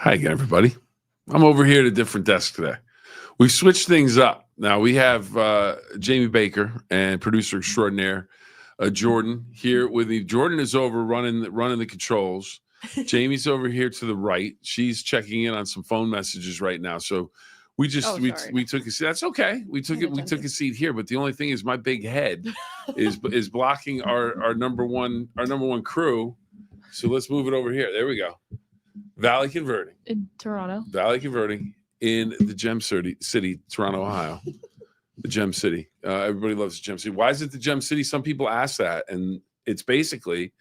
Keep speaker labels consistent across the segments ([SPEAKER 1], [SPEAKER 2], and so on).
[SPEAKER 1] Hi again, everybody. I'm over here at a different desk today. We switched things up. Now we have Jamie Baker and producer extraordinaire Jordan here with me. Jordan is over running the controls. Jamie's over here to the right. She's checking in on some phone messages right now. So we just we took a seat. That's okay. We took a seat here, but the only thing is my big head is blocking our number one crew. So let's move it over here. There we go. Valley Converting
[SPEAKER 2] in Toronto.
[SPEAKER 1] Valley Converting in the Gem City, Toronto, Ohio. The Gem City. Everybody loves the Gem City. Why is it the Gem City? Some people ask that, and it's basically.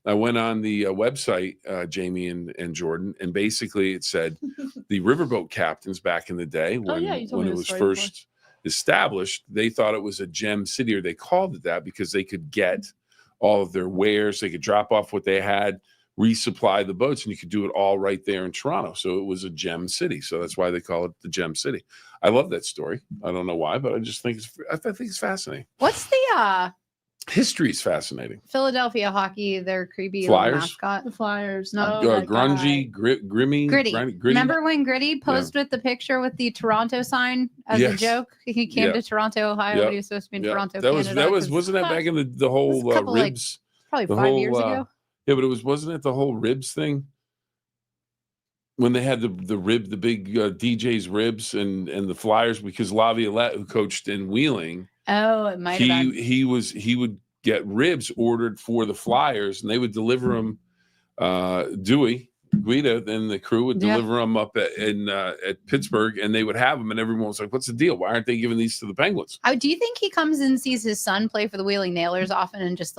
[SPEAKER 1] I went on the website, Jamie and Jordan, and basically it said the riverboat captains back in the day when it was first established, they thought it was a Gem City, or they called it that because they could get all of their wares. They could drop off what they had, resupply the boats, and you could do it all right there in Toronto. So it was a Gem City. So that's why they call it the Gem City. I love that story. I don't know why, but I just think it's fascinating.
[SPEAKER 3] What's the
[SPEAKER 1] history is fascinating.
[SPEAKER 3] Philadelphia hockey, their creepy
[SPEAKER 1] Flyers.
[SPEAKER 3] mascot.
[SPEAKER 2] The Flyers.
[SPEAKER 3] No,
[SPEAKER 1] grungy, Gritty.
[SPEAKER 3] Gritty. Remember when Gritty posed with the picture with the Toronto sign as a joke? He came to Toronto, Ohio. He was supposed to be in Toronto, Canada.
[SPEAKER 1] Wasn't that back in the whole ribs?
[SPEAKER 3] Probably 5 years ago.
[SPEAKER 1] Yeah, but wasn't it the whole ribs thing? When they had the big DJ's ribs and the Flyers, because Laviolette, who coached in Wheeling.
[SPEAKER 3] Oh, it might have been.
[SPEAKER 1] He would get ribs ordered for the Flyers, and they would deliver them. Guida, then the crew would deliver them up at Pittsburgh, and they would have them, and everyone was like, "What's the deal? Why aren't they giving these to the Penguins?"
[SPEAKER 3] Do you think he comes and sees his son play for the Wheeling Nailers often, and just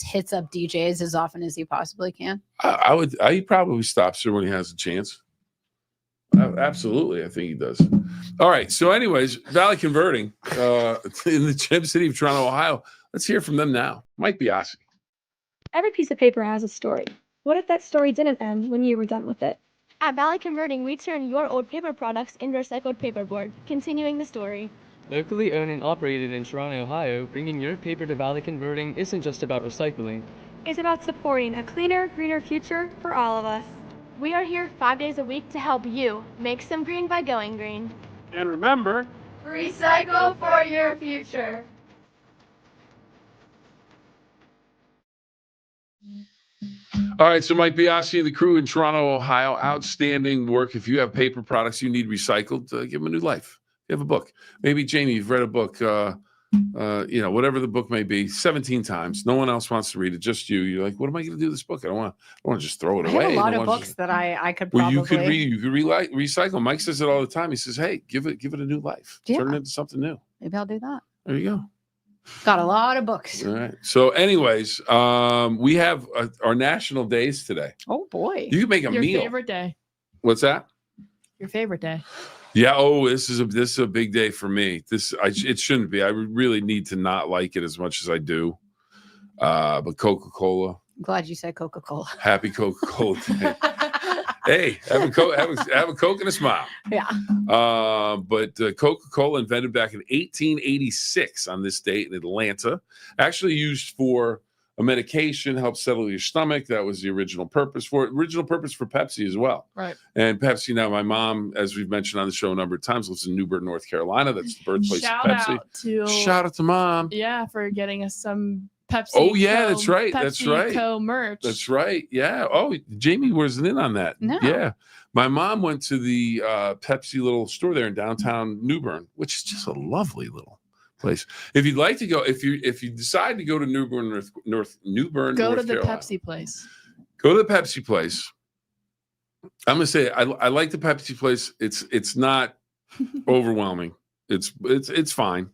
[SPEAKER 3] hits up DJs as often as he possibly can?
[SPEAKER 1] He probably stops there when he has a chance. Absolutely, I think he does. All right. So, anyways, Valley Converting in the Gem City of Toronto, Ohio. Let's hear from them now. Mike Biasi.
[SPEAKER 4] Every piece of paper has a story. What if that story didn't end when you were done with it?
[SPEAKER 5] At Valley Converting, we turn your old paper products into recycled paperboard, continuing the story.
[SPEAKER 6] Locally owned and operated in Toronto, Ohio, bringing your paper to Valley Converting isn't just about recycling.
[SPEAKER 4] It's about supporting a cleaner, greener future for all of us.
[SPEAKER 5] We are here 5 days a week to help you make some green by going green.
[SPEAKER 7] And remember,
[SPEAKER 5] recycle for your future.
[SPEAKER 1] All right, so Mike Biasi and the crew in Toronto, Ohio, outstanding work. If you have paper products you need recycled, give them a new life. You have a book. Maybe, Jamie, you've read a book, whatever the book may be, 17 times. No one else wants to read it, just you. You're like, what am I going to do with this book? I don't want to just throw it away.
[SPEAKER 3] I have a lot of books that I could probably...
[SPEAKER 1] Well, you could recycle. Mike says it all the time. He says, hey, give it a new life.
[SPEAKER 3] Yeah.
[SPEAKER 1] Turn it into something new.
[SPEAKER 3] Maybe I'll do that.
[SPEAKER 1] There you go.
[SPEAKER 3] Got a lot of books.
[SPEAKER 1] All right. So, anyways, we have our national days today.
[SPEAKER 3] Oh boy!
[SPEAKER 1] You can make a meal.
[SPEAKER 2] Your favorite day?
[SPEAKER 1] What's that?
[SPEAKER 2] Your favorite day?
[SPEAKER 1] Yeah. Oh, this is a big day for me. It shouldn't be. I really need to not like it as much as I do. But Coca-Cola.
[SPEAKER 3] I'm glad you said Coca-Cola.
[SPEAKER 1] Happy Coca-Cola Day. Hey, have a Coke and a smile.
[SPEAKER 3] Yeah.
[SPEAKER 1] But Coca-Cola, invented back in 1886 on this date in Atlanta, actually used for a medication, help settle your stomach. That was the original purpose for it. Original purpose for Pepsi as well.
[SPEAKER 2] Right.
[SPEAKER 1] And Pepsi, now my mom, as we've mentioned on the show a number of times, lives in New Bern, North Carolina. That's the birthplace of Pepsi. Shout out to Mom.
[SPEAKER 2] Yeah, for getting us some Pepsi.
[SPEAKER 1] Oh yeah, that's right.
[SPEAKER 2] Pepsi Co merch.
[SPEAKER 1] That's right. Yeah. Oh, Jamie wasn't in on that.
[SPEAKER 3] No.
[SPEAKER 1] Yeah. My mom went to the Pepsi little store there in downtown New Bern, which is just a lovely little place. If you'd like to go, if you decide to go to New Bern, North
[SPEAKER 2] Carolina,
[SPEAKER 1] Pepsi
[SPEAKER 2] place.
[SPEAKER 1] Go to the Pepsi place. I'm gonna say I like the Pepsi place. It's not overwhelming. It's fine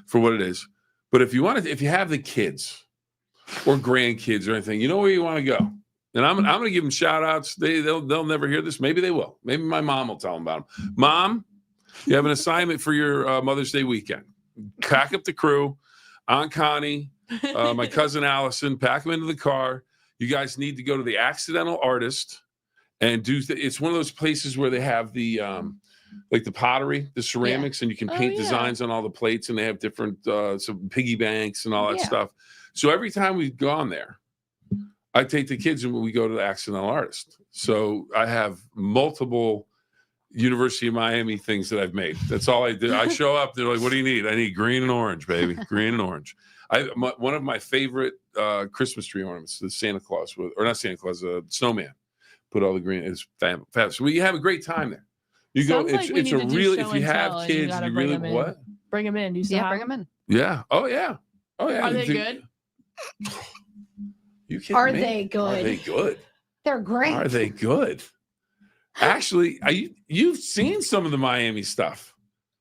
[SPEAKER 1] for what it is. But if you have the kids or grandkids or anything, you know where you want to go. And I'm going to give them shout outs. They'll never hear this. Maybe they will. Maybe my mom will tell them about them. Mom, you have an assignment for your Mother's Day weekend. Pack up the crew. Aunt Connie, my cousin Allison, pack them into the car. You guys need to go to the Accidental Artist and it's one of those places where they have the like the pottery, the ceramics, and you can paint designs on all the plates, and they have different some piggy banks and all that stuff. So every time we've gone there, I take the kids and we go to the Accidental Artist. So I have multiple University of Miami things that I've made. That's all I do. I show up. They're like, "What do you need?" I need green and orange, baby. Green and orange. One of my favorite Christmas tree ornaments, the Santa Claus, or not Santa Claus, snowman. Put all the green. It's fabulous. So you have a great time there. You go.
[SPEAKER 2] Sounds like we
[SPEAKER 1] It's
[SPEAKER 2] need
[SPEAKER 1] a
[SPEAKER 2] to do
[SPEAKER 1] really.
[SPEAKER 2] show
[SPEAKER 1] If you
[SPEAKER 2] and
[SPEAKER 1] have
[SPEAKER 2] tell, and you
[SPEAKER 1] kids,
[SPEAKER 2] gotta
[SPEAKER 1] you
[SPEAKER 2] bring
[SPEAKER 1] really
[SPEAKER 2] them in.
[SPEAKER 1] what?
[SPEAKER 2] Bring them in. Do you still
[SPEAKER 3] Yeah,
[SPEAKER 2] have
[SPEAKER 3] bring them in.
[SPEAKER 1] Yeah. Oh yeah. Oh yeah.
[SPEAKER 2] Are they good?
[SPEAKER 1] You kidding
[SPEAKER 3] Are
[SPEAKER 1] me?
[SPEAKER 3] they good?
[SPEAKER 1] Are they good?
[SPEAKER 3] They're great.
[SPEAKER 1] Are they good? Actually, you've seen some of the Miami stuff.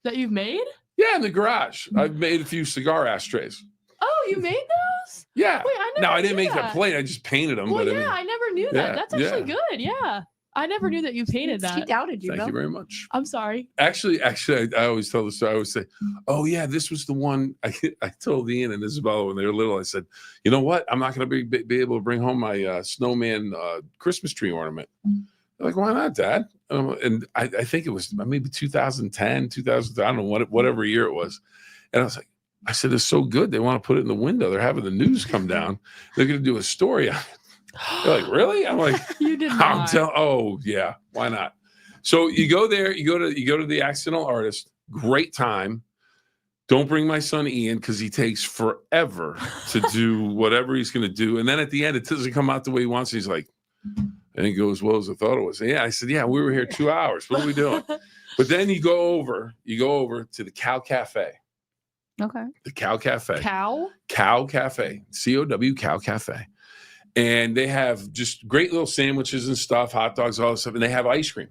[SPEAKER 2] That you've made?
[SPEAKER 1] Yeah, in the garage. I've made a few cigar ashtrays.
[SPEAKER 2] Oh, you made those?
[SPEAKER 1] Yeah.
[SPEAKER 2] Wait, I never
[SPEAKER 1] Now I didn't
[SPEAKER 2] knew
[SPEAKER 1] make that plate. I just painted them.
[SPEAKER 2] Well,
[SPEAKER 1] but
[SPEAKER 2] yeah, I never knew that.
[SPEAKER 1] yeah,
[SPEAKER 2] That's actually good. Yeah. I never knew that you painted
[SPEAKER 3] He
[SPEAKER 2] that.
[SPEAKER 3] doubted you,
[SPEAKER 1] thank
[SPEAKER 3] Bill.
[SPEAKER 1] you very much.
[SPEAKER 2] I'm sorry.
[SPEAKER 1] Actually, I always tell the story. I always say, "Oh yeah, this was the one." I told Ian and Isabella when they were little. I said, "You know what? I'm not going to be able to bring home my snowman Christmas tree ornament." They're like, "Why not, Dad?" And I think it was maybe 2010, 2000. I don't know whatever year it was. And I was like, I said, "It's so good. They want to put it in the window. They're having the news come down. They're going to do a story on it." They're like, "Really?" I'm like,
[SPEAKER 2] You did
[SPEAKER 1] I'm
[SPEAKER 2] not.
[SPEAKER 1] oh yeah, why not? So you go there, you go to the Accidental Artist, great time. Don't bring my son Ian because he takes forever to do whatever he's going to do, and then at the end it doesn't come out the way he wants. He's like, and it goes as well as I thought it was. And yeah, I said, yeah, we were here 2 hours. What are we doing? But then you go over to the Cow Cafe.
[SPEAKER 3] Okay.
[SPEAKER 1] The Cow Cafe.
[SPEAKER 2] Cow?
[SPEAKER 1] Cow Cafe. COW Cow Cafe. And they have just great little sandwiches and stuff, hot dogs, all this stuff. And they have ice cream,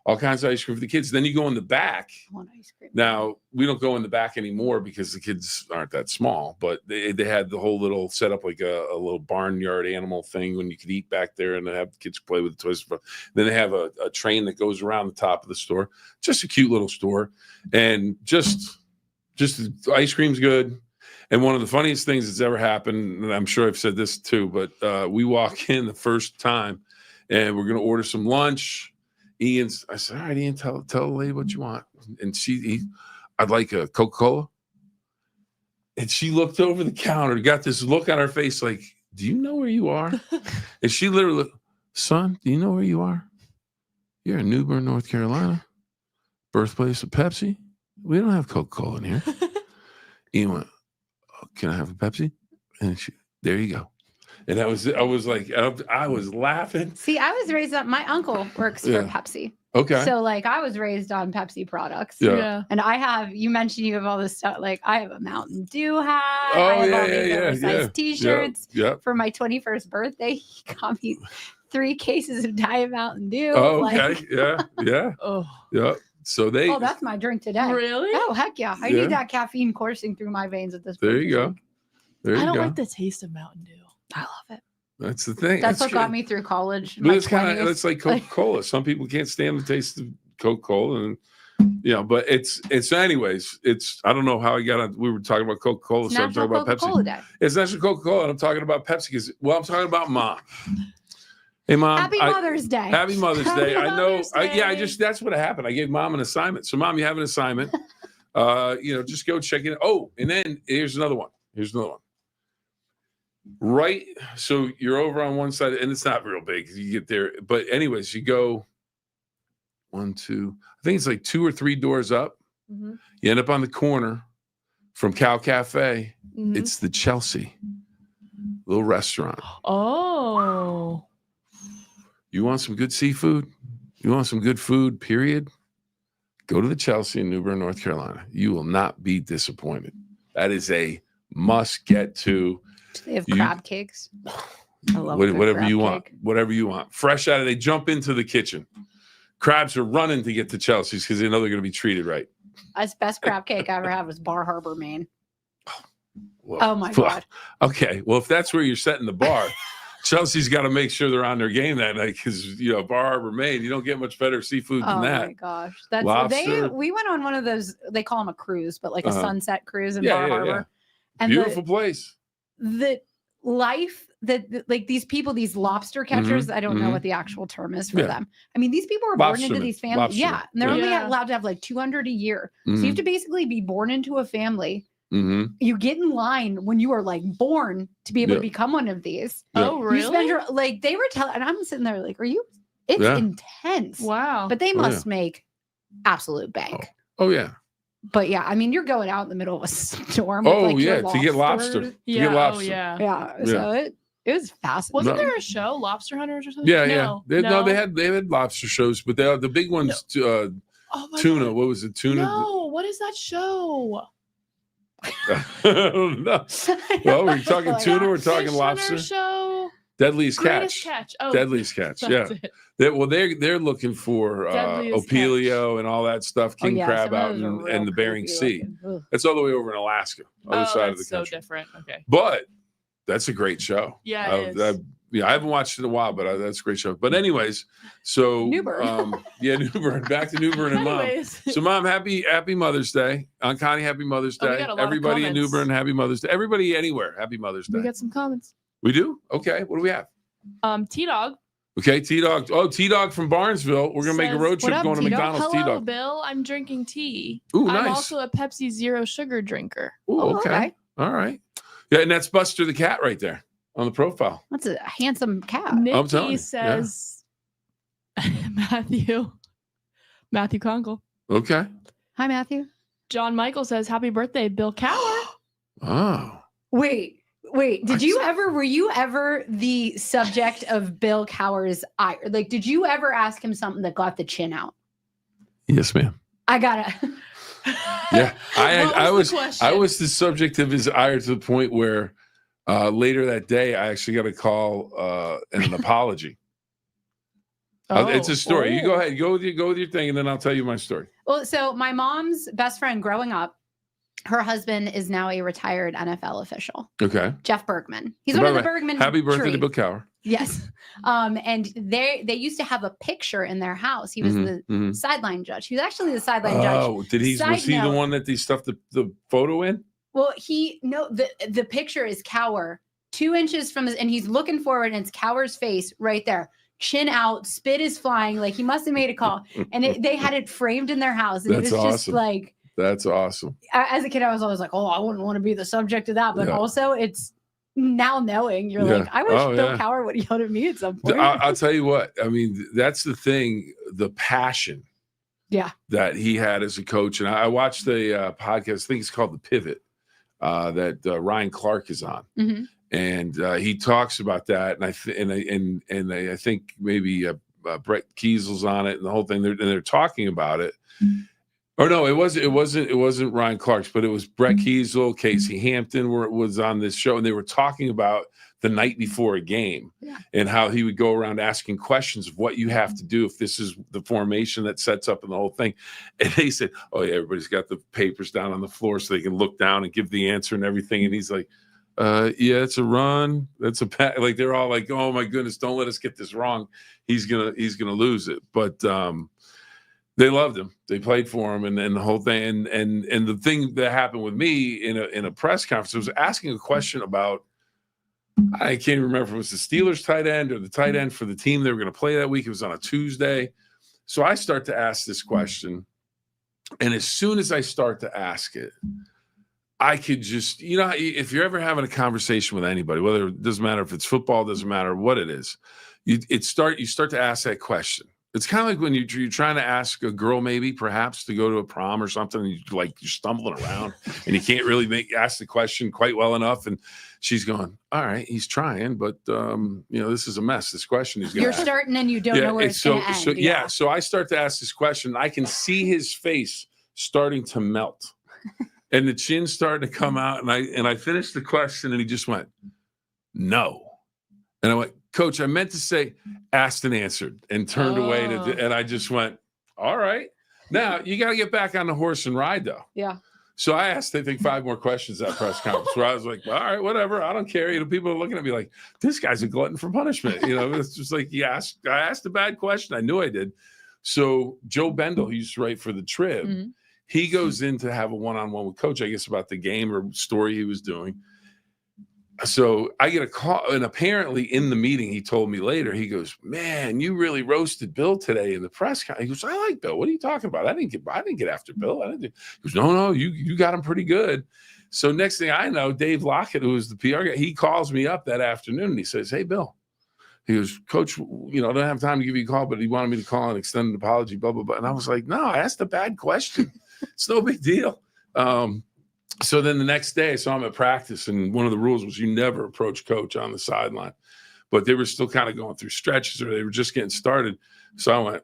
[SPEAKER 1] all kinds of ice cream for the kids. Then you go in the back.
[SPEAKER 3] I want ice cream.
[SPEAKER 1] Now, we don't go in the back anymore because the kids aren't that small, but they had the whole little setup like a little barnyard animal thing when you could eat back there and have the kids play with the toys. Then they have a train that goes around the top of the store. Just a cute little store. And just ice cream's good. And one of the funniest things that's ever happened, and I'm sure I've said this too, but we walk in the first time and we're going to order some lunch. I said, all right, Ian, tell the lady what you want. And I'd like a Coca-Cola. And she looked over the counter, got this look on her face like, do you know where you are? And she literally, son, do you know where you are? You're in New Bern, North Carolina, birthplace of Pepsi. We don't have Coca-Cola in here. Ian went, can I have a Pepsi? And there you go. And I was like, I was laughing.
[SPEAKER 3] See, I was raised up. My uncle works for Pepsi.
[SPEAKER 1] Okay.
[SPEAKER 3] So like I was raised on Pepsi products.
[SPEAKER 1] Yeah.
[SPEAKER 3] And you mentioned you have all this stuff. Like I have a Mountain Dew hat.
[SPEAKER 1] Oh,
[SPEAKER 3] I have
[SPEAKER 1] yeah,
[SPEAKER 3] all these
[SPEAKER 1] yeah,
[SPEAKER 3] oversized t-shirts.
[SPEAKER 1] Yeah.
[SPEAKER 3] For my 21st birthday, he got me 3 cases of Diet Mountain Dew.
[SPEAKER 1] Oh, okay. Yeah.
[SPEAKER 2] Oh.
[SPEAKER 1] Yeah. So
[SPEAKER 3] Oh, that's my drink today.
[SPEAKER 2] Really?
[SPEAKER 3] Oh, heck yeah. I need that caffeine coursing through my veins at this point.
[SPEAKER 1] There you go. There you
[SPEAKER 2] I don't
[SPEAKER 1] go.
[SPEAKER 2] like the taste of Mountain Dew.
[SPEAKER 3] I love it.
[SPEAKER 1] That's the thing.
[SPEAKER 3] That's what got me through college.
[SPEAKER 1] But it's kind of, it's like Coca-Cola. Some people can't stand the taste of Coca-Cola, and but it's anyways. I don't know how I got on. We were talking about Coca-Cola, so I'm talking about
[SPEAKER 3] Coca-Cola
[SPEAKER 1] Pepsi.
[SPEAKER 3] Day.
[SPEAKER 1] It's National Coca-Cola, and I'm talking about Pepsi because I'm talking about Mom. Hey, Mom.
[SPEAKER 3] Happy Mother's Day.
[SPEAKER 1] Happy Mother's Day.
[SPEAKER 2] Happy
[SPEAKER 1] I know.
[SPEAKER 2] Mother's Day.
[SPEAKER 1] That's what happened. I gave Mom an assignment. So, Mom, you have an assignment. Just go check it. Oh, and then here's another one. Right. So you're over on one side, and it's not real big. You get there. But anyways, you go 1, 2. I think it's like 2 or 3 doors up.
[SPEAKER 2] Mm-hmm.
[SPEAKER 1] You end up on the corner from Cow Cafe.
[SPEAKER 2] Mm-hmm.
[SPEAKER 1] It's the Chelsea little restaurant.
[SPEAKER 2] Oh.
[SPEAKER 1] You want some good seafood? You want some good food, period? Go to the Chelsea in New Bern, North Carolina. You will not be disappointed. That is a must get to.
[SPEAKER 3] They have crab cakes. I love
[SPEAKER 1] whatever you want. Whatever you want. Fresh out of, they jump into the kitchen. Crabs are running to get to Chelsea's because they know they're going to be treated right.
[SPEAKER 3] That's best crab cake I ever had was Bar Harbor, Maine.
[SPEAKER 1] Well,
[SPEAKER 3] Oh my God.
[SPEAKER 1] Okay. Well, if that's where you're setting the bar, Chelsea's got to make sure they're on their game that night because, Bar Harbor, Maine, you don't get much better seafood than that.
[SPEAKER 3] Oh my gosh. That's
[SPEAKER 1] Lobster.
[SPEAKER 3] we went on one of those, they call them a cruise, but like a sunset cruise in
[SPEAKER 1] Yeah,
[SPEAKER 3] Bar
[SPEAKER 1] yeah,
[SPEAKER 3] Harbor.
[SPEAKER 1] yeah.
[SPEAKER 3] And
[SPEAKER 1] Beautiful place.
[SPEAKER 3] the life that like these people, these lobster catchers, I don't know what the actual term is for them. I mean, these people are born into these families.
[SPEAKER 1] Lobstermen.
[SPEAKER 3] Yeah. And they're
[SPEAKER 2] Yeah.
[SPEAKER 3] only allowed to have like 200 a year. So you have to basically be born into a family You get in line when you are like born to be able
[SPEAKER 1] Yeah.
[SPEAKER 3] to become one of these.
[SPEAKER 1] Yeah.
[SPEAKER 2] Oh,
[SPEAKER 3] You spend
[SPEAKER 2] really?
[SPEAKER 3] your like they were telling, and I'm sitting there like, are you? It's
[SPEAKER 1] Yeah.
[SPEAKER 3] intense.
[SPEAKER 2] Wow.
[SPEAKER 3] But they
[SPEAKER 1] Oh,
[SPEAKER 3] must make absolute bank.
[SPEAKER 1] Oh yeah.
[SPEAKER 3] But yeah, I mean, you're going out in the middle of a storm. With,
[SPEAKER 1] Oh
[SPEAKER 3] like, your
[SPEAKER 1] yeah. To get lobster.
[SPEAKER 3] lobsters.
[SPEAKER 1] To
[SPEAKER 2] yeah.
[SPEAKER 1] get
[SPEAKER 2] Oh,
[SPEAKER 1] lobster.
[SPEAKER 2] yeah.
[SPEAKER 3] Yeah.
[SPEAKER 1] Yeah.
[SPEAKER 3] So it was fascinating.
[SPEAKER 2] Wasn't
[SPEAKER 1] No.
[SPEAKER 2] there a show, Lobster Hunters or something?
[SPEAKER 1] Yeah,
[SPEAKER 2] no,
[SPEAKER 1] yeah. They had lobster shows, but the big ones,
[SPEAKER 2] Oh my
[SPEAKER 1] tuna.
[SPEAKER 2] God.
[SPEAKER 1] What was it? Tuna.
[SPEAKER 2] No, what is that show?
[SPEAKER 1] No. Well, we're talking
[SPEAKER 3] Like,
[SPEAKER 1] tuna. We're
[SPEAKER 2] Fish
[SPEAKER 1] talking
[SPEAKER 2] Hunter
[SPEAKER 1] lobster.
[SPEAKER 2] show.
[SPEAKER 1] Deadliest
[SPEAKER 2] Greatest
[SPEAKER 1] catch.
[SPEAKER 2] Catch. Oh,
[SPEAKER 1] Deadliest catch.
[SPEAKER 2] that's
[SPEAKER 1] Yeah.
[SPEAKER 2] it.
[SPEAKER 1] They're looking for
[SPEAKER 2] Deadliest
[SPEAKER 1] Opelio and all that stuff, king crab
[SPEAKER 3] some of
[SPEAKER 1] out
[SPEAKER 3] those are
[SPEAKER 1] in
[SPEAKER 3] real
[SPEAKER 1] the Bering
[SPEAKER 3] creepy
[SPEAKER 1] Sea.
[SPEAKER 3] looking. Ugh.
[SPEAKER 1] That's all the way over in Alaska, other
[SPEAKER 2] Oh,
[SPEAKER 1] side of the
[SPEAKER 2] that's so
[SPEAKER 1] country.
[SPEAKER 2] different. Okay.
[SPEAKER 1] But that's a great show.
[SPEAKER 2] Yeah, it is.
[SPEAKER 1] I haven't watched it in a while, but that's a great show. But anyways, so
[SPEAKER 3] Newbern.
[SPEAKER 1] Newbern. Back to Newbern and Mom.
[SPEAKER 2] Anyways.
[SPEAKER 1] So, Mom, happy Mother's Day. Aunt Connie, happy Mother's
[SPEAKER 2] Oh, we
[SPEAKER 1] Day.
[SPEAKER 2] got a lot of
[SPEAKER 1] Everybody in
[SPEAKER 2] comments.
[SPEAKER 1] Newbern, happy Mother's Day. Everybody anywhere, happy Mother's Day.
[SPEAKER 2] We got some comments.
[SPEAKER 1] We do? Okay. What do we have?
[SPEAKER 2] T-Dog
[SPEAKER 1] Okay, T-Dog. Oh, T-Dog from Barnesville. We're going to make a
[SPEAKER 2] says,
[SPEAKER 1] road
[SPEAKER 3] "What
[SPEAKER 1] trip
[SPEAKER 3] up,
[SPEAKER 1] going to
[SPEAKER 3] T-Dog?"
[SPEAKER 1] McDonald's.
[SPEAKER 2] Hello,
[SPEAKER 1] T-Dog.
[SPEAKER 2] Bill. I'm drinking tea.
[SPEAKER 1] Ooh,
[SPEAKER 2] I'm
[SPEAKER 1] nice.
[SPEAKER 2] also a Pepsi Zero sugar drinker.
[SPEAKER 1] Ooh,
[SPEAKER 3] Oh,
[SPEAKER 1] okay. All right. Yeah, and that's Buster the cat right there on the profile.
[SPEAKER 3] That's a handsome cat.
[SPEAKER 1] I'm telling
[SPEAKER 2] Nikki
[SPEAKER 1] you,
[SPEAKER 2] says, Matthew Conkle.
[SPEAKER 1] Okay.
[SPEAKER 3] Hi, Matthew.
[SPEAKER 2] John Michael says, happy birthday, Bill Cower.
[SPEAKER 1] Oh.
[SPEAKER 3] Wait. Were you ever the subject of Bill Cower's ire? Like, did you ever ask him something that got the chin out?
[SPEAKER 1] Yes, ma'am.
[SPEAKER 3] I gotta.
[SPEAKER 1] Yeah. I
[SPEAKER 2] What
[SPEAKER 1] was
[SPEAKER 2] the question?
[SPEAKER 1] I was the subject of his ire to the point where later that day I actually got a call and an apology. It's a story. You go ahead. Go with your thing, and then I'll tell you my story.
[SPEAKER 3] Well, so my mom's best friend growing up, her husband is now a retired NFL official,
[SPEAKER 1] Okay.
[SPEAKER 3] Jeff Bergman. He's
[SPEAKER 1] By
[SPEAKER 3] one of
[SPEAKER 1] the
[SPEAKER 3] the
[SPEAKER 1] way,
[SPEAKER 3] Bergman.
[SPEAKER 1] Happy birthday
[SPEAKER 3] tree.
[SPEAKER 1] to Bill Cower.
[SPEAKER 3] Yes. And they used to have a picture in their house. He was the sideline judge. He was actually the sideline judge.
[SPEAKER 1] Oh, did he?
[SPEAKER 3] Side
[SPEAKER 1] Was he the
[SPEAKER 3] note.
[SPEAKER 1] one that they stuffed the photo in?
[SPEAKER 3] Well, the picture is Cower 2 inches from his, and he's looking forward, and it's Cower's face right there. Chin out, spit is flying. Like he must have made a call. And they had it framed in their house. And
[SPEAKER 1] That's
[SPEAKER 3] it was just
[SPEAKER 1] awesome.
[SPEAKER 3] like,
[SPEAKER 1] That's awesome.
[SPEAKER 3] as a kid, I was always like, oh, I wouldn't want to be the subject of that. But
[SPEAKER 1] Yeah.
[SPEAKER 3] also, it's now knowing you're
[SPEAKER 1] Yeah.
[SPEAKER 3] like, I wish
[SPEAKER 1] Oh,
[SPEAKER 3] Bill
[SPEAKER 1] yeah.
[SPEAKER 3] Cower would yell at me at some point.
[SPEAKER 1] I'll tell you what. I mean, that's the thing. The passion.
[SPEAKER 3] Yeah.
[SPEAKER 1] That he had as a coach, and I watched the podcast. I think it's called The Pivot. That Ryan Clark is on.
[SPEAKER 3] Mhm.
[SPEAKER 1] And he talks about that, and I think maybe Brett Kiesel's on it, and the whole thing. They're talking about it. Or no, it wasn't Ryan Clark's, but it was Brett Kiesel, Casey Hampton was on this show, and they were talking about the night before a game and how he would go around asking questions of what you have to do if this is the formation that sets up in the whole thing. And they said, "Oh yeah, everybody's got the papers down on the floor so they can look down and give the answer and everything." And he's like, yeah, it's a run. That's a pat. Like they're all like, oh my goodness, don't let us get this wrong. He's gonna lose it. But they loved him. They played for him, and the whole thing. And the thing that happened with me in a press conference was asking a question about, I can't remember if it was the Steelers tight end or the tight end for the team they were going to play that week. It was on a Tuesday. So I start to ask this question, and as soon as I start to ask it, I could just, if you're ever having a conversation with anybody, whether it doesn't matter if it's football, doesn't matter what it is, you start to ask that question. It's kind of like when you're trying to ask a girl, maybe perhaps to go to a prom or something, and you're stumbling around and you can't really ask the question quite well enough. And she's going, all right, he's trying, but this is a mess. This question he's going to
[SPEAKER 3] You're starting and you don't know where it's going to end.
[SPEAKER 1] So I start to ask this question. I can see his face starting to melt. And the chin started to come out, and I finished the question, and he just went, no. And I went, Coach, I meant to say asked and answered, and turned away. And I just went, all right. Now, you got to get back on the horse and ride, though.
[SPEAKER 3] Yeah.
[SPEAKER 1] So I asked, I think, 5 more questions at press conference where I was like, all right, whatever. I don't care. People are looking at me like, this guy's a glutton for punishment. It's just like I asked a bad question. I knew I did. So Joe Bendel, who used to write for the Trib, he goes in to have a one-on-one with Coach, I guess, about the game or story he was doing. So I get a call, and apparently in the meeting, he told me later, he goes, man, you really roasted Bill today in the press conference. He goes, I like Bill. What are you talking about? I didn't get after Bill. He goes, no, you got him pretty good. So next thing I know, Dave Lockett, who was the PR guy, he calls me up that afternoon and he says, "Hey, Bill," he goes, "Coach, I don't have time to give you a call, but he wanted me to call and extend an apology, blah, blah, blah." And I was like, "No, I asked a bad question. It's no big deal." So then the next day, I saw him at practice, and one of the rules was you never approach coach on the sideline. But they were still kind of going through stretches, or they were just getting started. So I went,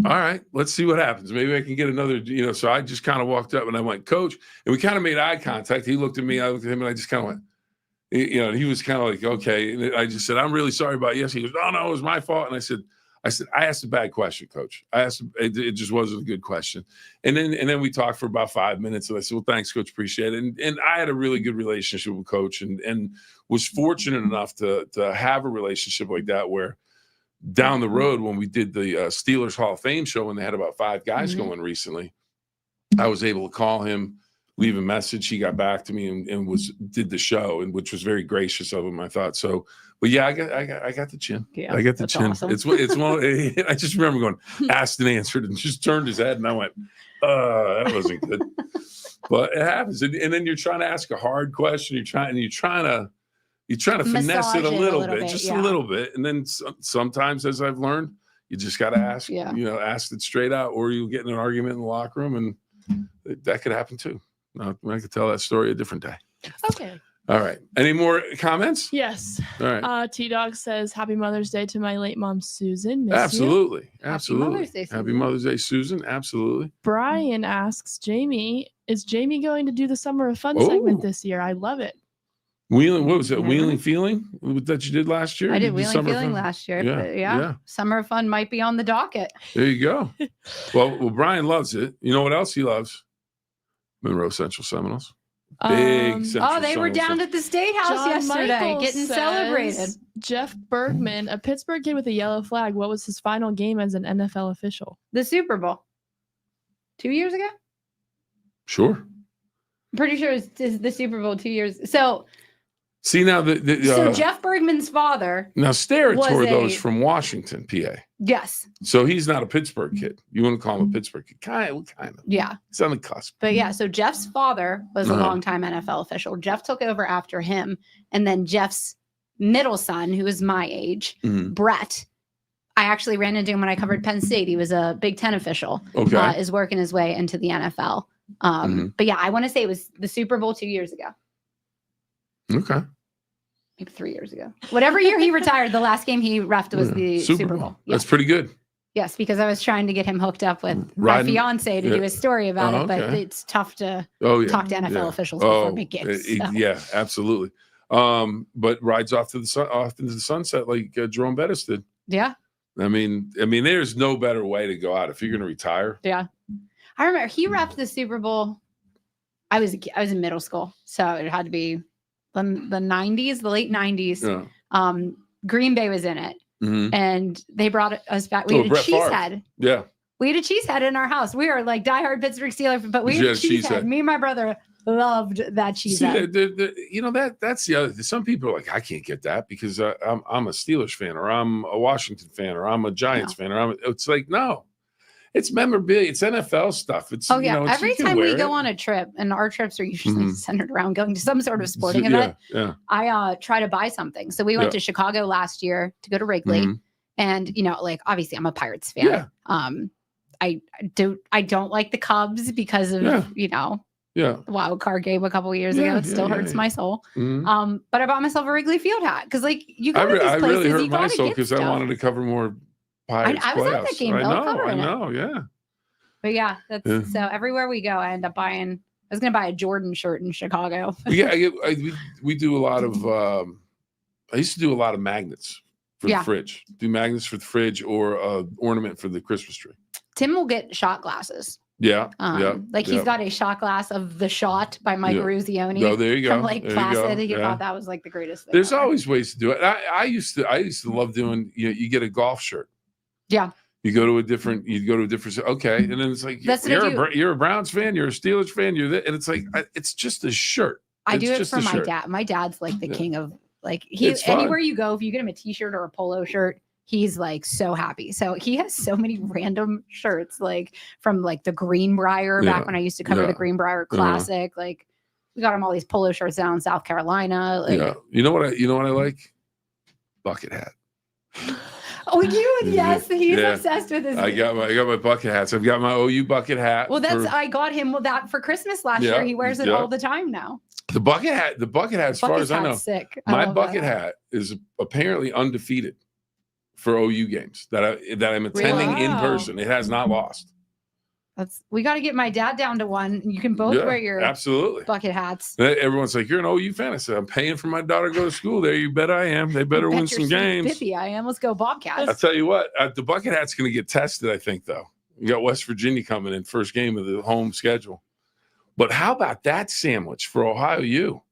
[SPEAKER 1] "All right, let's see what happens. Maybe I can get another," So I just kind of walked up and I went, "Coach," and we kind of made eye contact. He looked at me, I looked at him, and I just kind of went, and he was kind of like, "Okay." And I just said, "I'm really sorry about yes." He goes, "Oh, no, it was my fault." And I said, "I asked a bad question, Coach. It just wasn't a good question." And then we talked for about 5 minutes, and I said, "Well, thanks, Coach. Appreciate it." And I had a really good relationship with Coach, and was fortunate enough to have a relationship like that where down the road when we did the Steelers Hall of Fame show, when they had about 5 guys going recently, I was able to call him, leave a message. He got back to me and did the show, and which was very gracious of him, I thought. So, but yeah, I got the chin.
[SPEAKER 3] Yeah,
[SPEAKER 1] I got the
[SPEAKER 3] that's
[SPEAKER 1] chin.
[SPEAKER 3] awesome.
[SPEAKER 1] It's one. I just remember going, asked and answered, and just turned his head, and I went, that wasn't good. But it happens, and then you're trying to ask a hard question. You're trying to finesse it a little bit, just a little bit, and then sometimes, as I've learned, you just got to ask. Ask it straight out, or you'll get in an argument in the locker room, and that could happen too. I could tell that story a different day.
[SPEAKER 2] Okay.
[SPEAKER 1] All right. Any more comments?
[SPEAKER 2] Yes.
[SPEAKER 1] All right.
[SPEAKER 2] T-Dog says, "Happy Mother's Day to my late mom, Susan. Miss you."
[SPEAKER 1] Absolutely.
[SPEAKER 3] Mother's Day, Susan.
[SPEAKER 1] Happy Mother's Day, Susan. Absolutely.
[SPEAKER 2] Brian asks, Jamie, is Jamie going to do the Summer of Fun segment this year? I love it.
[SPEAKER 1] Wheeling, what was it?
[SPEAKER 3] Yeah.
[SPEAKER 1] Wheeling Feeling that you did last year?
[SPEAKER 3] I did
[SPEAKER 1] You
[SPEAKER 3] Wheeling
[SPEAKER 1] Summer
[SPEAKER 3] Feeling
[SPEAKER 1] Fun?
[SPEAKER 3] last year.
[SPEAKER 1] Yeah,
[SPEAKER 3] But
[SPEAKER 1] yeah.
[SPEAKER 3] Summer of Fun might be on the docket.
[SPEAKER 1] There you go. Well, Brian loves it. You know what else he loves? Monroe Central Seminoles. Big Central
[SPEAKER 3] They were
[SPEAKER 1] Seminoles.
[SPEAKER 3] down at the State House
[SPEAKER 2] John
[SPEAKER 3] yesterday
[SPEAKER 2] Michael
[SPEAKER 3] getting
[SPEAKER 2] says,
[SPEAKER 3] celebrated.
[SPEAKER 2] Jeff Bergman, a Pittsburgh kid with a yellow flag. What was his final game as an NFL official?
[SPEAKER 3] The Super Bowl 2 years ago.
[SPEAKER 1] Sure.
[SPEAKER 3] I'm pretty sure it's the Super Bowl 2 years. So
[SPEAKER 1] See now
[SPEAKER 3] so Jeff Bergman's father.
[SPEAKER 1] now Sterritz
[SPEAKER 3] was
[SPEAKER 1] those
[SPEAKER 3] a-
[SPEAKER 1] from Washington, PA.
[SPEAKER 3] Yes.
[SPEAKER 1] So he's not a Pittsburgh kid. You want to call him a Pittsburgh kid? Kind of.
[SPEAKER 3] Yeah.
[SPEAKER 1] He's on the cusp.
[SPEAKER 3] But yeah, so Jeff's father was a longtime NFL official. Jeff took over after him. And then Jeff's middle son, who is my age, Brett, I actually ran into him when I covered Penn State. He was a Big Ten official.
[SPEAKER 1] Okay.
[SPEAKER 3] Is working his way into the NFL. But yeah, I want to say it was the Super Bowl 2 years ago.
[SPEAKER 1] Okay.
[SPEAKER 3] Maybe 3 years ago. Whatever year he retired, the last game he refed was the Super Bowl.
[SPEAKER 1] That's
[SPEAKER 3] Yes.
[SPEAKER 1] pretty good.
[SPEAKER 3] Yes, because I was trying to get him hooked up with
[SPEAKER 1] Riding-
[SPEAKER 3] my fiance to do a story about it, but
[SPEAKER 1] okay.
[SPEAKER 3] it's tough to talk to NFL officials
[SPEAKER 1] Oh,
[SPEAKER 3] before big games. So.
[SPEAKER 1] yeah, absolutely. But rides off into the sunset like Jerome Bettis did.
[SPEAKER 3] Yeah.
[SPEAKER 1] I mean, there's no better way to go out if you're going to retire.
[SPEAKER 3] Yeah. I remember he refed the Super Bowl. I was in middle school, so it had to be the 90s, the late 90s.
[SPEAKER 1] Yeah.
[SPEAKER 3] Green Bay was in it, and they brought us back. We had a
[SPEAKER 1] Brett
[SPEAKER 3] cheese
[SPEAKER 1] Favre.
[SPEAKER 3] head.
[SPEAKER 1] Yeah.
[SPEAKER 3] We had a cheese head in our house. We are like diehard Pittsburgh Steelers, but we had a cheese head. Me and my brother loved that cheese head.
[SPEAKER 1] That's the other thing. Some people are like, I can't get that because I'm a Steelers fan, or I'm a Washington fan, or I'm a Giants fan, or it's like, no. It's memorabilia. It's NFL stuff. It's
[SPEAKER 3] Every time we go on a trip, and our trips are usually centered around going to some sort of sporting event.
[SPEAKER 1] Yeah.
[SPEAKER 3] I try to buy something. So we went to Chicago last year to go to Wrigley, and obviously I'm a Pirates fan.
[SPEAKER 1] Yeah.
[SPEAKER 3] I don't like the Cubs because of the wild card game a couple of years ago. It still hurts my soul. But I bought myself a Wrigley Field hat because you go to these places.
[SPEAKER 1] I really hurt
[SPEAKER 3] you
[SPEAKER 1] my
[SPEAKER 3] gotta
[SPEAKER 1] soul
[SPEAKER 3] get
[SPEAKER 1] because I
[SPEAKER 3] stuff.
[SPEAKER 1] wanted to cover more Pirates
[SPEAKER 3] I was at that
[SPEAKER 1] playoffs.
[SPEAKER 3] game, Bill, covering it.
[SPEAKER 1] I know, yeah.
[SPEAKER 3] But yeah, that's so everywhere we go, I end up buying. I was going to buy a Jordan shirt in Chicago.
[SPEAKER 1] We do a lot of. I used to do a lot of magnets for the fridge. Do magnets for the fridge or ornament for the Christmas tree.
[SPEAKER 3] Tim will get shot glasses.
[SPEAKER 1] Yeah.
[SPEAKER 3] He's got a shot glass of The Shot by Mike Ruzioni.
[SPEAKER 1] Oh, there you go.
[SPEAKER 3] From Lake Placid. He thought that was like the greatest thing.
[SPEAKER 1] There's
[SPEAKER 3] ever.
[SPEAKER 1] always ways to do it. I used to love doing. You get a golf shirt.
[SPEAKER 3] Yeah.
[SPEAKER 1] You go to a different. Okay, and then it's like you're a Browns fan. You're a Steelers fan. You're that, and it's like it's just a shirt.
[SPEAKER 3] I do it for my dad. My dad's like the king of anywhere you go. If you get him a T-shirt or a polo shirt, he's like so happy. So he has so many random shirts, like from like the Greenbrier back when I used to cover the Greenbrier Classic. Like We got him all these polo shirts down in South Carolina. Like,
[SPEAKER 1] Yeah. You know what I like? Bucket hat.
[SPEAKER 3] Oh, yes, he's
[SPEAKER 1] Yeah.
[SPEAKER 3] obsessed with his.
[SPEAKER 1] I got my bucket hats. I've got my OU bucket hat.
[SPEAKER 3] Well, I got him that for Christmas last year. He wears it all the time now.
[SPEAKER 1] The bucket hat, as far as I know,
[SPEAKER 3] sick.
[SPEAKER 1] my bucket hat is apparently undefeated for OU games that I'm attending
[SPEAKER 2] Really?
[SPEAKER 1] in
[SPEAKER 2] Wow.
[SPEAKER 1] person. It has not lost.
[SPEAKER 3] We got to get my dad down to one. You can both wear your
[SPEAKER 1] absolutely
[SPEAKER 3] bucket hats.
[SPEAKER 1] Everyone's like, "You're an OU fan." I said, "I'm paying for my daughter to go to school there. You bet I am. They better win some games."
[SPEAKER 3] Bippy, I am. Let's go Bobcats.
[SPEAKER 1] I'll tell you what, the bucket hat's going to get tested, I think, though. You got West Virginia coming in first game of the home schedule. But how about that sandwich for Ohio U?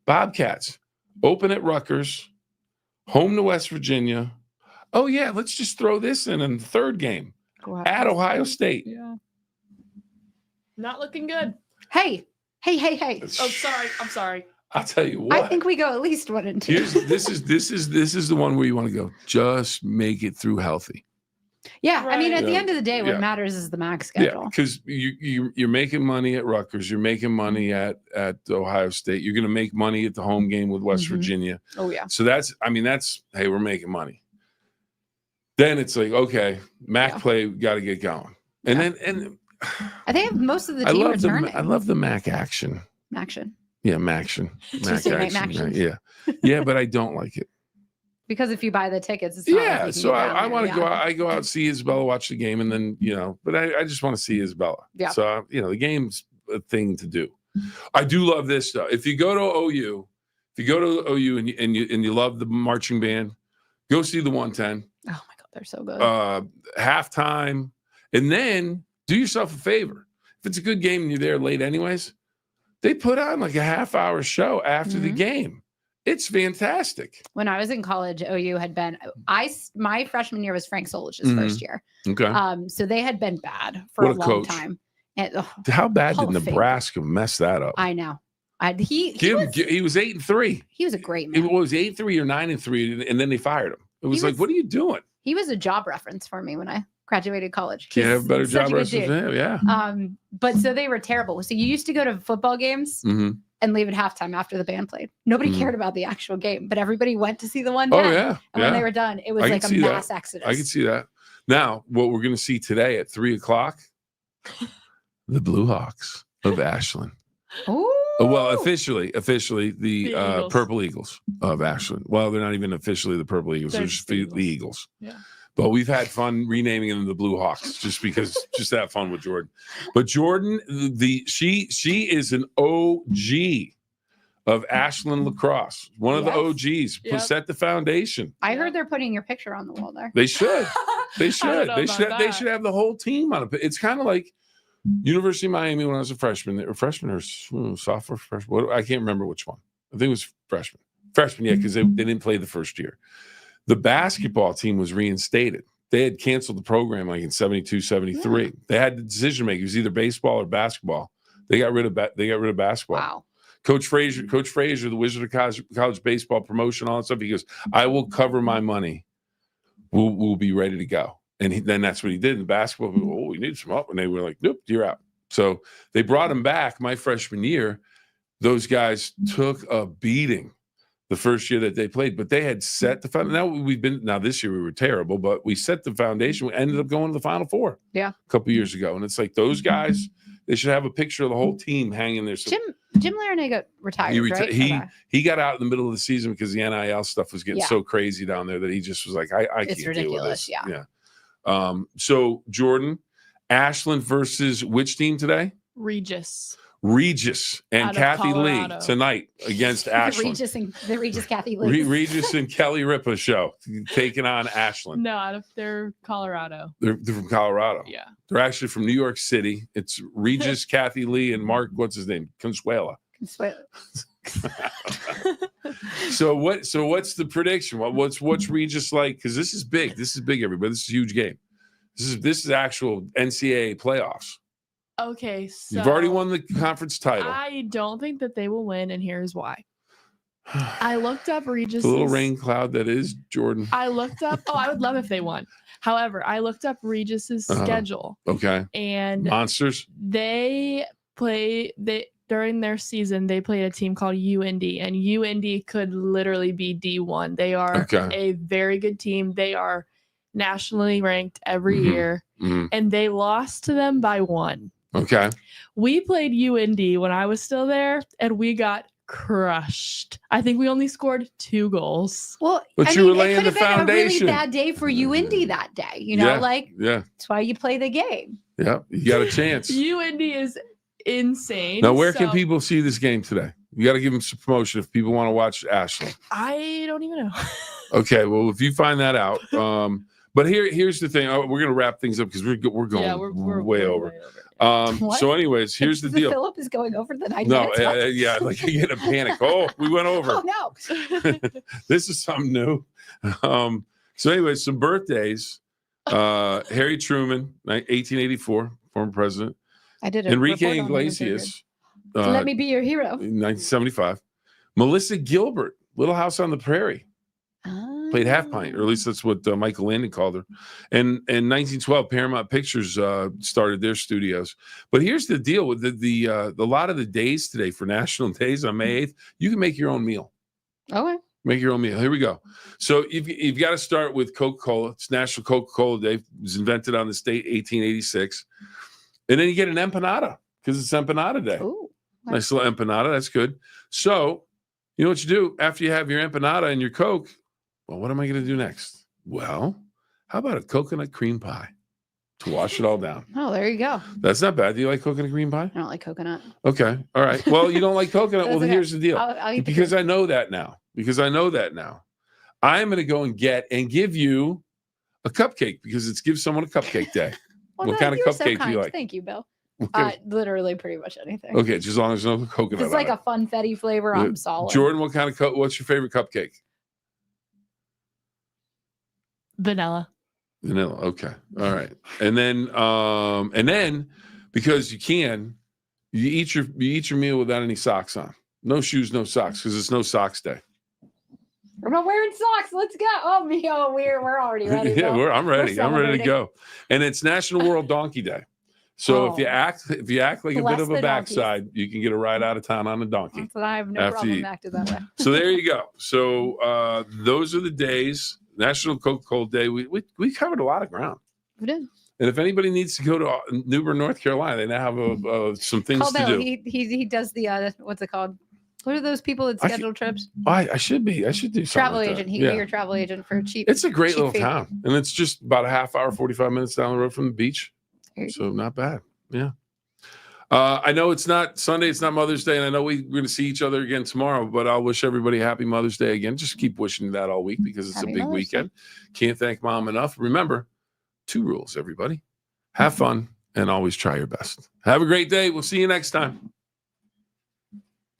[SPEAKER 1] Bobcats, open at Rutgers, home to West Virginia. Oh, yeah, let's just throw this in the third game at Ohio State.
[SPEAKER 2] Yeah. Not looking good.
[SPEAKER 3] Hey.
[SPEAKER 2] Oh, sorry. I'm sorry.
[SPEAKER 1] I'll tell you what.
[SPEAKER 3] I think we go at least 1 and 2.
[SPEAKER 1] This is the one where you want to go. Just make it through healthy.
[SPEAKER 3] Yeah, I mean,
[SPEAKER 2] Right.
[SPEAKER 3] at the end of the day, what
[SPEAKER 1] Yeah.
[SPEAKER 3] matters is the MAC
[SPEAKER 1] Yeah,
[SPEAKER 3] schedule.
[SPEAKER 1] because you're making money at Rutgers. You're making money at Ohio State. You're going to make money at the home game with West
[SPEAKER 3] Mhm.
[SPEAKER 1] Virginia.
[SPEAKER 3] Oh yeah.
[SPEAKER 1] So that's hey, we're making money. Then it's like, okay, MAC
[SPEAKER 3] Yeah.
[SPEAKER 1] play got to get going. And
[SPEAKER 3] Yeah.
[SPEAKER 1] then
[SPEAKER 3] I think most of the
[SPEAKER 1] I
[SPEAKER 3] team
[SPEAKER 1] love
[SPEAKER 3] returning.
[SPEAKER 1] I love the MAC action.
[SPEAKER 3] Action.
[SPEAKER 1] Yeah, MAction. MAC
[SPEAKER 3] Tuesday night
[SPEAKER 1] action.
[SPEAKER 3] Maction.
[SPEAKER 1] Yeah. Yeah, but I don't like it.
[SPEAKER 3] Because if you buy the tickets, it's not like you
[SPEAKER 1] Yeah,
[SPEAKER 3] can
[SPEAKER 1] so
[SPEAKER 3] get down
[SPEAKER 1] I
[SPEAKER 3] there.
[SPEAKER 1] want to
[SPEAKER 3] Yeah.
[SPEAKER 1] go out. I go out, see Isabella, watch the game, and then but I just want to see Isabella.
[SPEAKER 3] Yeah.
[SPEAKER 1] So the game's a thing to do. I do love this though. If you go to OU, and you love the marching band, go see the 110
[SPEAKER 3] Oh my God, they're so good.
[SPEAKER 1] halftime, and then do yourself a favor. If it's a good game and you're there late anyways, they put on like a half-hour show after the
[SPEAKER 3] Mhm.
[SPEAKER 1] game. It's fantastic.
[SPEAKER 3] When I was in college, OU had been my freshman year was Frank Solich's
[SPEAKER 1] Mhm.
[SPEAKER 3] first year.
[SPEAKER 1] Okay.
[SPEAKER 3] So they had been bad for
[SPEAKER 1] What
[SPEAKER 3] a
[SPEAKER 1] a
[SPEAKER 3] long
[SPEAKER 1] coach.
[SPEAKER 3] time. And
[SPEAKER 1] How bad
[SPEAKER 3] Hall
[SPEAKER 1] did
[SPEAKER 3] of Fame.
[SPEAKER 1] Nebraska mess that up?
[SPEAKER 3] I know. He
[SPEAKER 1] He was 8-3.
[SPEAKER 3] was a great
[SPEAKER 1] It
[SPEAKER 3] man.
[SPEAKER 1] was 8-3 or 9-3, and then they fired him. It was
[SPEAKER 3] He
[SPEAKER 1] like,
[SPEAKER 3] was-
[SPEAKER 1] what are you doing?
[SPEAKER 3] He was a job reference for me when I graduated college.
[SPEAKER 1] Can't have a better
[SPEAKER 3] He's such
[SPEAKER 1] job
[SPEAKER 3] good
[SPEAKER 1] reference
[SPEAKER 3] dude.
[SPEAKER 1] than him. Yeah.
[SPEAKER 3] But so they were terrible. So you used to go to football games
[SPEAKER 1] hmm
[SPEAKER 3] and leave at halftime after the band played. Nobody
[SPEAKER 1] Mhm.
[SPEAKER 3] cared about the actual game, but everybody went to see the one.
[SPEAKER 1] Oh
[SPEAKER 3] band.
[SPEAKER 1] yeah.
[SPEAKER 3] And when they
[SPEAKER 1] Yeah.
[SPEAKER 3] were done, it was
[SPEAKER 1] I
[SPEAKER 3] like
[SPEAKER 1] can
[SPEAKER 3] a
[SPEAKER 1] see that.
[SPEAKER 3] mass exodus.
[SPEAKER 1] I can see that. Now, what we're going to see today at 3:00, the Blue Hawks of Ashland.
[SPEAKER 3] Ooh.
[SPEAKER 1] Well, officially, the
[SPEAKER 2] The Eagles.
[SPEAKER 1] Purple Eagles of Ashland. Well, they're not even officially the Purple Eagles.
[SPEAKER 2] They're
[SPEAKER 1] They're
[SPEAKER 2] just
[SPEAKER 1] just
[SPEAKER 2] the
[SPEAKER 1] the Eagles.
[SPEAKER 2] Yeah.
[SPEAKER 1] But we've had fun renaming them the Blue Hawks just because, just have fun with Jordan. But Jordan, she is an OG of Ashland lacrosse. One of the
[SPEAKER 3] Yes.
[SPEAKER 1] OGs.
[SPEAKER 2] Yep.
[SPEAKER 1] Set the foundation.
[SPEAKER 3] I
[SPEAKER 2] Yeah.
[SPEAKER 3] heard they're putting your picture on the wall there.
[SPEAKER 1] They should. They
[SPEAKER 2] I
[SPEAKER 1] should.
[SPEAKER 2] don't know
[SPEAKER 1] They
[SPEAKER 2] about
[SPEAKER 1] should. They
[SPEAKER 2] that.
[SPEAKER 1] should have the whole team on it. It's kind of like University of Miami when I was a freshman. They were freshman or sophomore, freshman. I can't remember which one. I think it was freshman. Freshman, yeah, because they didn't play the first year. The basketball team was reinstated. They had canceled the program like in 72, 73. They had the decision maker. It was either baseball or basketball. They got rid of basketball.
[SPEAKER 3] Wow.
[SPEAKER 1] Coach Frazier, the Wizard of college baseball promotion, all that stuff. He goes, I will cover my money. We'll be ready to go. And then that's what he did in basketball. We need some help. And they were like, nope, you're out. So they brought him back my freshman year. Those guys took a beating the first year that they played, but they had set the foundation. Now this year we were terrible, but we set the foundation. We ended up going to the Final Four.
[SPEAKER 3] Yeah.
[SPEAKER 1] A couple years ago. And it's like those guys, they should have a picture of the whole team hanging there. So
[SPEAKER 3] Jim Larinay retired,
[SPEAKER 1] he,
[SPEAKER 3] right?
[SPEAKER 1] he got out in the middle of the season because the NIL stuff was getting
[SPEAKER 3] Yeah.
[SPEAKER 1] so crazy down there that he just was like, I
[SPEAKER 3] It's
[SPEAKER 1] can't deal with
[SPEAKER 3] ridiculous,
[SPEAKER 1] this.
[SPEAKER 3] yeah.
[SPEAKER 1] So Jordan, Ashland versus which team today?
[SPEAKER 2] Regis.
[SPEAKER 1] Regis and
[SPEAKER 2] Out of
[SPEAKER 1] Kathy
[SPEAKER 2] Colorado.
[SPEAKER 1] Lee tonight against Ashland.
[SPEAKER 3] the Regis Kathy Lee.
[SPEAKER 1] Regis and Kelly Ripa show taking on Ashland.
[SPEAKER 2] No, out of their Colorado.
[SPEAKER 1] They're from Colorado.
[SPEAKER 2] Yeah.
[SPEAKER 1] They're actually from New York City. It's Regis, Kathy Lee, and Mark. What's his name? Consuela. So what's the prediction? What's Regis like? Because this is big. This is big, everybody. This is a huge game. This is actual NCAA playoffs.
[SPEAKER 2] Okay, so
[SPEAKER 1] You've already won the conference title.
[SPEAKER 2] I don't think that they will win, and here's why. I looked up Regis.
[SPEAKER 1] The little rain cloud that is Jordan.
[SPEAKER 2] I looked up. Oh, I would love if they won. However, I looked up Regis's
[SPEAKER 1] Uh-huh.
[SPEAKER 2] schedule,
[SPEAKER 1] Okay.
[SPEAKER 2] and
[SPEAKER 1] Monsters.
[SPEAKER 2] they play. during their season, they played a team called UND, and UND could literally be D1. They are
[SPEAKER 1] Okay.
[SPEAKER 2] a very good team. They are nationally ranked every
[SPEAKER 1] Mhm.
[SPEAKER 2] year,
[SPEAKER 1] Mhm.
[SPEAKER 2] and they lost to them by 1.
[SPEAKER 1] Okay.
[SPEAKER 2] We played UND when I was still there, and we got crushed. I think we only scored 2 goals.
[SPEAKER 3] Well,
[SPEAKER 1] But
[SPEAKER 3] I
[SPEAKER 1] you were
[SPEAKER 3] mean, it
[SPEAKER 1] laying
[SPEAKER 3] could
[SPEAKER 1] the
[SPEAKER 3] have been a
[SPEAKER 1] foundation.
[SPEAKER 3] really bad day for UND that day. You know,
[SPEAKER 1] Yeah.
[SPEAKER 3] like
[SPEAKER 1] Yeah.
[SPEAKER 3] that's why you play the game.
[SPEAKER 1] Yeah. You got a chance.
[SPEAKER 2] UND is insane.
[SPEAKER 1] Now, where can
[SPEAKER 2] So,
[SPEAKER 1] people see this game today? You got to give them some promotion if people want to watch Ashley.
[SPEAKER 2] I don't even know.
[SPEAKER 1] Okay, well, if you find that out, but here's the thing. We're gonna wrap things up because we're going
[SPEAKER 2] Yeah, we're
[SPEAKER 1] way over.
[SPEAKER 3] What?
[SPEAKER 1] So, anyways, here's the deal.
[SPEAKER 3] Phill-Up is going over the 9
[SPEAKER 1] No,
[SPEAKER 3] minutes. What?
[SPEAKER 1] yeah, like I get a panic. Oh, we went over.
[SPEAKER 3] Oh no.
[SPEAKER 1] This is something new. So, anyways, some birthdays. Harry Truman, 1884, former president.
[SPEAKER 3] I did a
[SPEAKER 1] Enrique
[SPEAKER 3] report on him.
[SPEAKER 1] Iglesias,
[SPEAKER 3] Let me be your hero.
[SPEAKER 1] 1975. Melissa Gilbert, Little House on the Prairie. Played Half Pint, or at least that's what Michael Landon called her. And in 1912, Paramount Pictures started their studios. But here's the deal with the lot of the days today for National Days on May 8th, you can make your own meal.
[SPEAKER 3] Okay.
[SPEAKER 1] Make your own meal. Here we go. So you've got to start with Coca-Cola. It's National Coca-Cola Day. It was invented on this date, 1886. And then you get an empanada because it's Empanada Day.
[SPEAKER 3] Ooh.
[SPEAKER 1] Nice little empanada. That's good. So you know what you do after you have your empanada and your Coke? Well, what am I going to do next? Well, how about a coconut cream pie to wash it all down?
[SPEAKER 3] Oh, there you go.
[SPEAKER 1] That's not bad. Do you like coconut cream pie?
[SPEAKER 3] I don't like coconut.
[SPEAKER 1] Okay. All right. Well, you don't like coconut. Well,
[SPEAKER 3] That's okay.
[SPEAKER 1] here's the deal.
[SPEAKER 3] I'll eat the
[SPEAKER 1] Because
[SPEAKER 3] cream.
[SPEAKER 1] I know that now. I'm going to go and give you a cupcake because it's give someone a cupcake day.
[SPEAKER 3] Well,
[SPEAKER 1] what
[SPEAKER 3] no,
[SPEAKER 1] kind of
[SPEAKER 3] you're so
[SPEAKER 1] cupcake do you
[SPEAKER 3] kind.
[SPEAKER 1] like?
[SPEAKER 3] Thank you, Bill.
[SPEAKER 1] Okay.
[SPEAKER 3] Literally pretty much anything.
[SPEAKER 1] Okay, just as long as there's no coconut.
[SPEAKER 3] If it's like
[SPEAKER 1] on
[SPEAKER 3] a funfetti flavor,
[SPEAKER 1] Yeah.
[SPEAKER 3] I'm solid.
[SPEAKER 1] Jordan, what's your favorite cupcake?
[SPEAKER 2] Vanilla.
[SPEAKER 1] Vanilla. Okay. All right. And then because you eat your meal without any socks on. No shoes, no socks, because it's no socks day.
[SPEAKER 3] We're not wearing socks. Let's go. Oh, me. Oh, we're already ready.
[SPEAKER 1] Yeah,
[SPEAKER 3] Bill.
[SPEAKER 1] I'm ready.
[SPEAKER 3] We're
[SPEAKER 1] I'm ready to
[SPEAKER 3] celebrating.
[SPEAKER 1] go. And it's National World Donkey Day. So
[SPEAKER 3] Oh.
[SPEAKER 1] if you act like a
[SPEAKER 3] Bless
[SPEAKER 1] bit of
[SPEAKER 3] the
[SPEAKER 1] a
[SPEAKER 3] donkeys.
[SPEAKER 1] backside, you can get a ride out of town on a donkey.
[SPEAKER 3] That's what I have no
[SPEAKER 1] After
[SPEAKER 3] problem
[SPEAKER 1] you-
[SPEAKER 3] acting that way.
[SPEAKER 1] So there you go. So those are the days. National Coca-Cola Day. We covered a lot of ground.
[SPEAKER 3] We did.
[SPEAKER 1] And if anybody needs to go to New Bern, North Carolina, they now have some things
[SPEAKER 3] Call
[SPEAKER 1] to
[SPEAKER 3] Bill.
[SPEAKER 1] do.
[SPEAKER 3] He does the what's it called? What are those people that
[SPEAKER 1] I
[SPEAKER 3] schedule trips?
[SPEAKER 1] I should do something.
[SPEAKER 3] Travel
[SPEAKER 1] like that.
[SPEAKER 3] agent. He can
[SPEAKER 1] Yeah.
[SPEAKER 3] be your travel agent for cheap.
[SPEAKER 1] It's a great
[SPEAKER 3] cheap
[SPEAKER 1] little
[SPEAKER 3] fee.
[SPEAKER 1] town, and it's just about a half hour, 45 minutes down the road from the beach.
[SPEAKER 3] There you
[SPEAKER 1] So not bad. Yeah. I know it's not Sunday, it's not Mother's Day, and I know we're going to see each other again tomorrow, but I'll wish everybody happy Mother's Day again. Just keep wishing that all week because it's
[SPEAKER 3] Happy
[SPEAKER 1] a big
[SPEAKER 3] Mother's Day.
[SPEAKER 1] weekend. Can't thank mom enough. Remember, 2 rules, everybody. Have fun and always try your best. Have a great day. We'll see you next time.